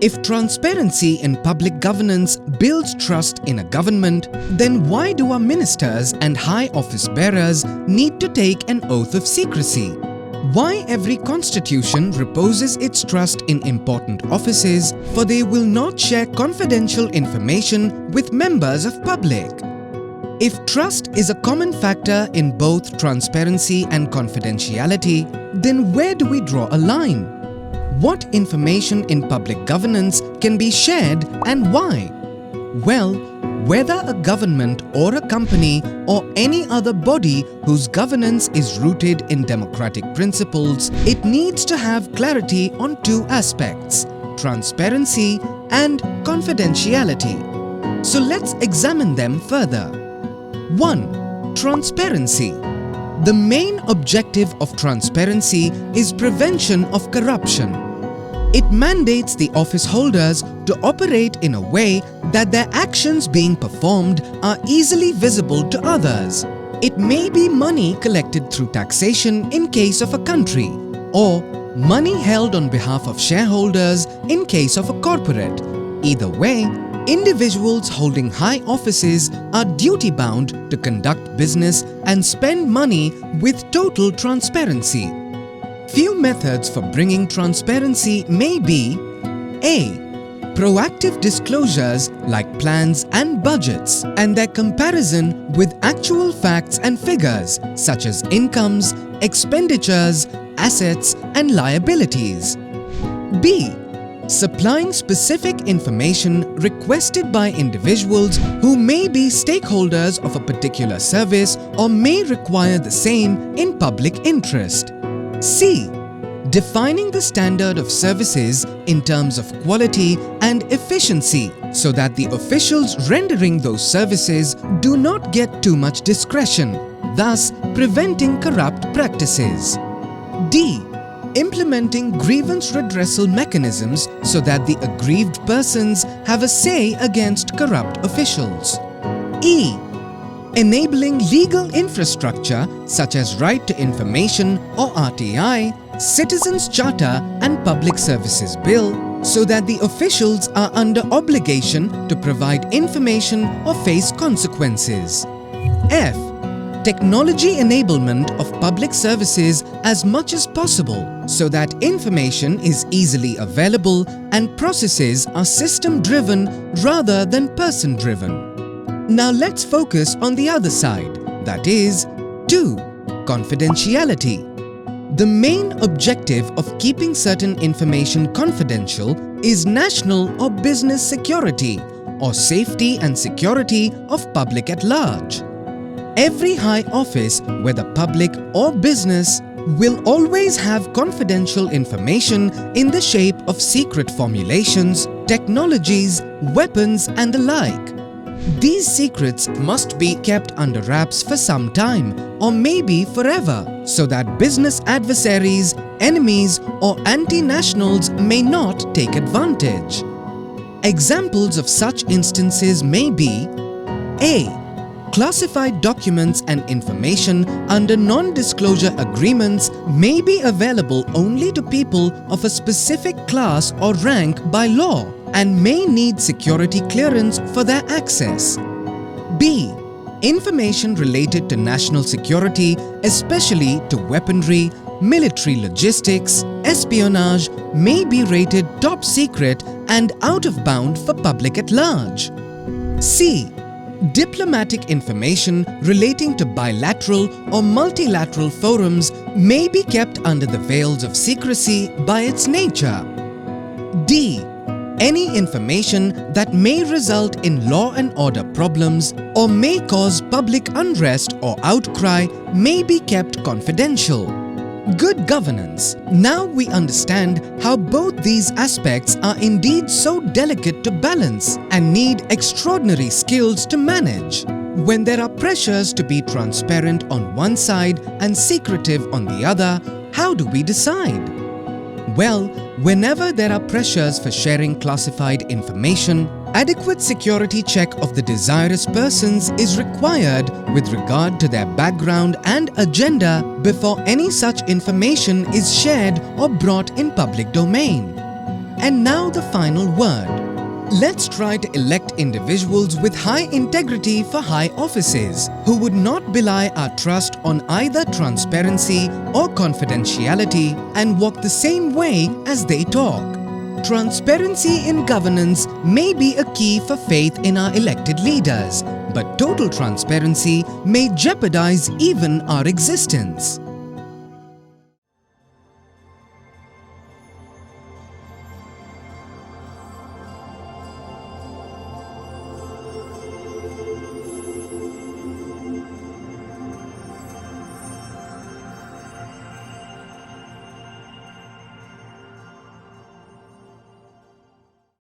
If transparency in public governance builds trust in a government, then why do our ministers and high office bearers need to take an oath of secrecy? Why every constitution reposes its trust in important offices, for they will not share confidential information with members of public? If trust is a common factor in both transparency and confidentiality, then where do we draw a line? What information in public governance can be shared and why? Well, whether a government or a company or any other body whose governance is rooted in democratic principles, it needs to have clarity on two aspects: transparency and confidentiality. So let's examine them further. 1. Transparency. The main objective of transparency is prevention of corruption. It mandates the office holders to operate in a way that their actions being performed are easily visible to others. It may be money collected through taxation in case of a country, or money held on behalf of shareholders in case of a corporate. Either way, individuals holding high offices are duty-bound to conduct business and spend money with total transparency. Few methods for bringing transparency may be: A. Proactive disclosures like plans and budgets and their comparison with actual facts and figures such as incomes, expenditures, assets and liabilities. B. Supplying specific information requested by individuals who may be stakeholders of a particular service or may require the same in public interest. C. Defining the standard of services in terms of quality and efficiency so that the officials rendering those services do not get too much discretion, thus preventing corrupt practices. D. Implementing grievance redressal mechanisms so that the aggrieved persons have a say against corrupt officials. E. Enabling legal infrastructure such as right to information or RTI, Citizens' Charter and Public Services Bill so that the officials are under obligation to provide information or face consequences. F. Technology enablement of public services as much as possible so that information is easily available and processes are system-driven rather than person-driven. Now let's focus on the other side, that is, 2. Confidentiality. The main objective of keeping certain information confidential is national or business security or safety and security of public at large. Every high office, whether public or business, will always have confidential information in the shape of secret formulations, technologies, weapons and the like. These secrets must be kept under wraps for some time or maybe forever so that business adversaries, enemies or anti-nationals may not take advantage. Examples of such instances may be: A. Classified documents and information under non-disclosure agreements may be available only to people of a specific class or rank by law and may need security clearance for their access. B. Information related to national security, especially to weaponry, military logistics, espionage, may be rated top secret and out of bound for public at large. C. Diplomatic information relating to bilateral or multilateral forums may be kept under the veils of secrecy by its nature. D. Any information that may result in law and order problems or may cause public unrest or outcry may be kept confidential. Good governance. Now we understand how both these aspects are indeed so delicate to balance and need extraordinary skills to manage. When there are pressures to be transparent on one side and secretive on the other, how do we decide? Well, whenever there are pressures for sharing classified information, adequate security check of the desirous persons is required with regard to their background and agenda before any such information is shared or brought in public domain. And now the final word. Let's try to elect individuals with high integrity for high offices, who would not belie our trust on either transparency or confidentiality and walk the same way as they talk. Transparency in governance may be a key for faith in our elected leaders, but total transparency may jeopardize even our existence.